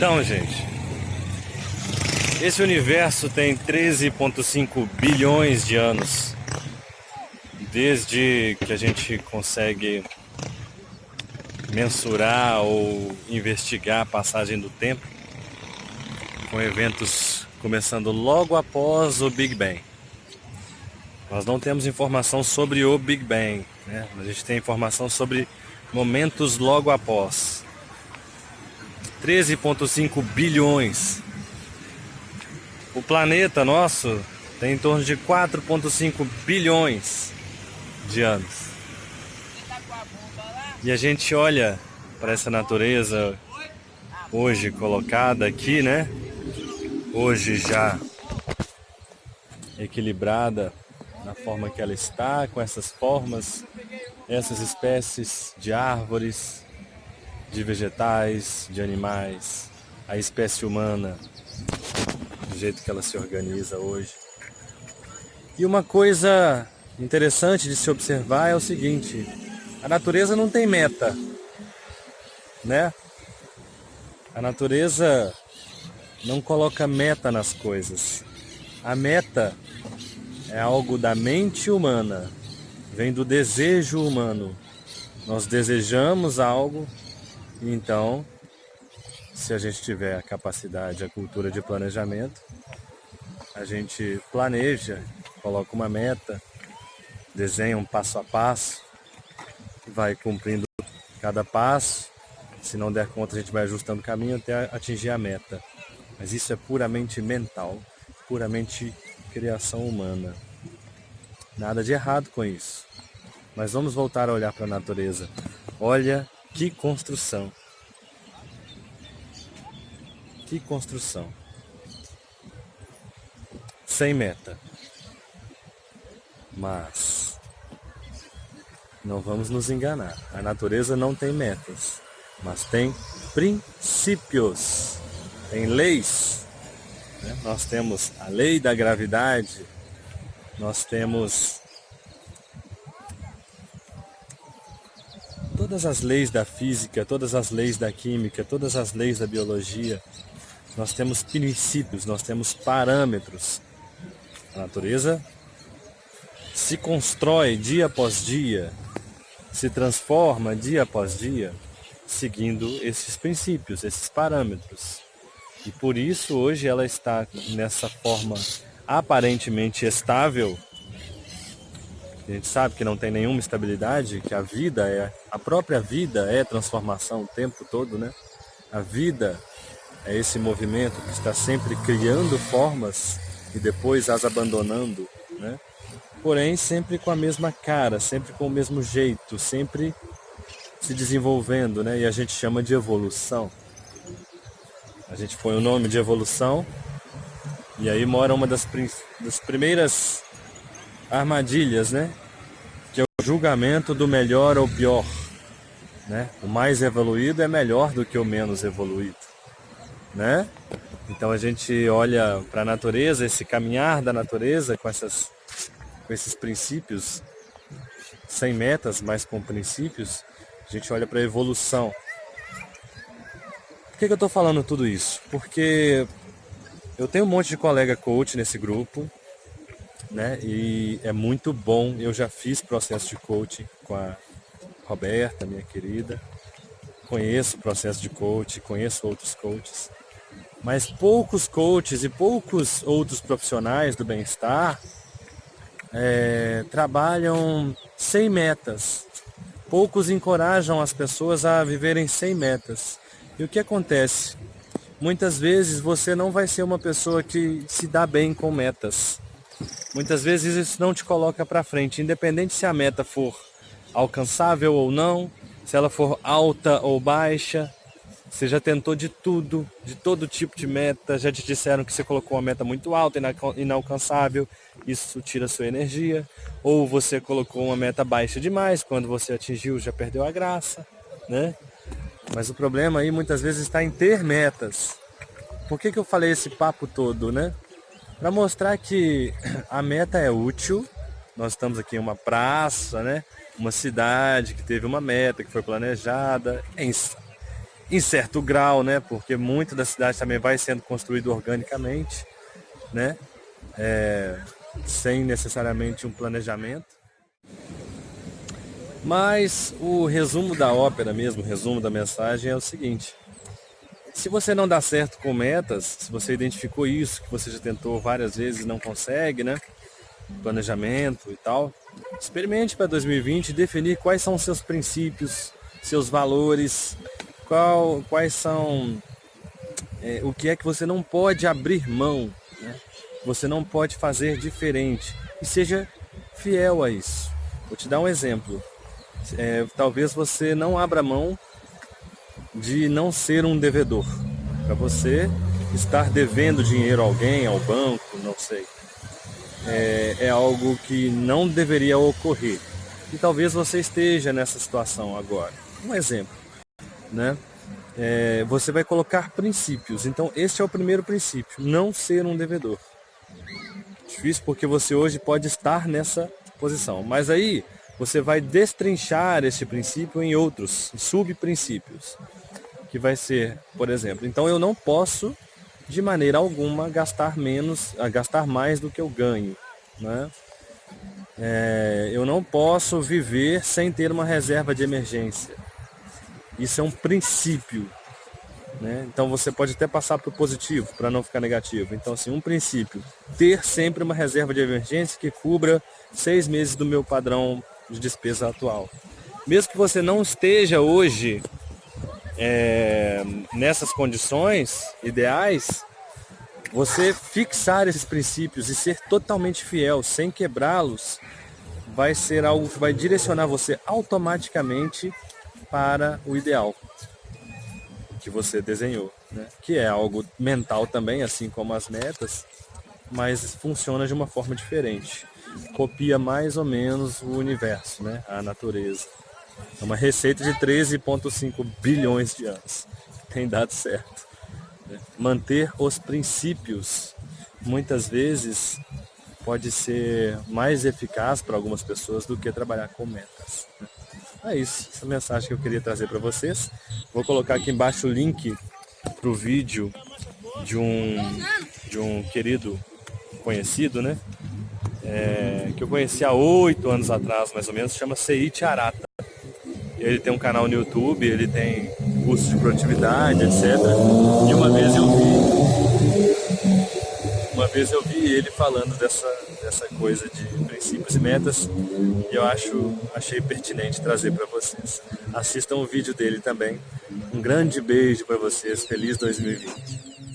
Então, gente, esse universo tem 13,5 bilhões de anos. Desde que a gente consegue mensurar ou investigar a passagem do tempo, com eventos começando logo após o Big Bang. Nós não temos informação sobre o Big Bang, né? A gente tem informação sobre momentos logo após. 13,5 bilhões. O planeta nosso tem em torno de 4,5 bilhões de anos. E a gente olha para essa natureza hoje colocada aqui, né? Hoje já equilibrada na forma que ela está, com essas formas, essas espécies de árvores, de vegetais, de animais, a espécie humana, do jeito que ela se organiza hoje. E uma coisa interessante de se observar é o seguinte: a natureza não tem meta, né? A natureza não coloca meta nas coisas. A meta é algo da mente humana, vem do desejo humano. Nós desejamos algo, e então, se a gente tiver a capacidade, a cultura de planejamento, a gente planeja, coloca uma meta, desenha um passo a passo, vai cumprindo cada passo. Se não der conta, a gente vai ajustando o caminho até atingir a meta. Mas isso é puramente mental, puramente criação humana. Nada de errado com isso. Mas vamos voltar a olhar para a natureza. Olha que construção. Que construção. Sem meta. Mas não vamos nos enganar. A natureza não tem metas, mas tem princípios, tem leis, né? Nós temos a lei da gravidade, nós temos todas as leis da física, todas as leis da química, todas as leis da biologia. Nós temos princípios, nós temos parâmetros. A natureza se constrói dia após dia, se transforma dia após dia, seguindo esses princípios, esses parâmetros. E por isso hoje ela está nessa forma aparentemente estável. A gente sabe que não tem nenhuma estabilidade, que a própria vida é transformação o tempo todo, né? A vida é esse movimento que está sempre criando formas e depois as abandonando, né? Porém, sempre com a mesma cara, sempre com o mesmo jeito, sempre se desenvolvendo, né? E a gente chama de evolução. A gente põe o nome de evolução e aí mora uma das primeiras armadilhas, né? Que é o julgamento do melhor ou pior, né? O mais evoluído é melhor do que o menos evoluído, né? Então a gente olha para a natureza, esse caminhar da natureza com esses princípios, sem metas, mas com princípios. A gente olha para a evolução. Por que eu estou falando tudo isso? Porque eu tenho um monte de colega coach nesse grupo, né? E é muito bom. Eu já fiz processo de coaching com a Roberta, minha querida. Conheço o processo de coaching, conheço outros coaches. Mas poucos coaches e poucos outros profissionais do bem-estar trabalham sem metas. Poucos encorajam as pessoas a viverem sem metas. E o que acontece? Muitas vezes você não vai ser uma pessoa que se dá bem com metas. Muitas vezes isso não te coloca para frente, independente se a meta for alcançável ou não, se ela for alta ou baixa. Você já tentou de tudo, de todo tipo de meta, já te disseram que você colocou uma meta muito alta, inalcançável, isso tira sua energia. Ou você colocou uma meta baixa demais, quando você atingiu já perdeu a graça, né? Mas o problema aí muitas vezes está em ter metas. Por que eu falei esse papo todo, né? Para mostrar que a meta é útil. Nós estamos aqui em uma praça, né? Uma cidade que teve uma meta, que foi planejada. em certo grau, né? Porque muito da cidade também vai sendo construído organicamente, né? Sem necessariamente um planejamento. Mas o resumo da ópera mesmo, o resumo da mensagem é o seguinte: se você não dá certo com metas, se você identificou isso, que você já tentou várias vezes e não consegue, né? Planejamento e tal, experimente para 2020 definir quais são os seus princípios, seus valores, quais são, o que é que você não pode abrir mão, né? Você não pode fazer diferente e seja fiel a isso. Vou te dar um exemplo. Talvez você não abra mão de não ser um devedor. Para você estar devendo dinheiro a alguém, ao banco, não sei, é algo que não deveria ocorrer. E talvez você esteja nessa situação agora. Um exemplo, né? Você vai colocar princípios. Então, este é o primeiro princípio: não ser um devedor. Difícil porque você hoje pode estar nessa posição. Mas aí você vai destrinchar este princípio em outros subprincípios. Que vai ser, por exemplo, então eu não posso, de maneira alguma, gastar mais do que eu ganho, né? Eu não posso viver sem ter uma reserva de emergência. Isso é um princípio, né? Então você pode até passar para o positivo, para não ficar negativo. Então, assim, um princípio: ter sempre uma reserva de emergência que cubra 6 meses do meu padrão de despesa atual. Mesmo que você não esteja hoje nessas condições ideais, você fixar esses princípios e ser totalmente fiel, sem quebrá-los, vai ser algo que vai direcionar você automaticamente para o ideal que você desenhou, né? Que é algo mental também, assim como as metas, mas funciona de uma forma diferente. Copia mais ou menos o universo, né? A natureza. É uma receita de 13,5 bilhões de anos. Tem dado certo. Manter os princípios, muitas vezes, pode ser mais eficaz para algumas pessoas do que trabalhar com metas. É isso, essa mensagem que eu queria trazer para vocês. Vou colocar aqui embaixo o link para o vídeo de um querido conhecido, né? Que eu conheci há 8 anos atrás, mais ou menos, chama Seiichi Arata. Ele tem um canal no YouTube, ele tem curso de produtividade, etc. E uma vez eu vi ele falando dessa coisa de princípios e metas, e eu achei pertinente trazer para vocês. Assistam o vídeo dele também. Um grande beijo para vocês, feliz 2020.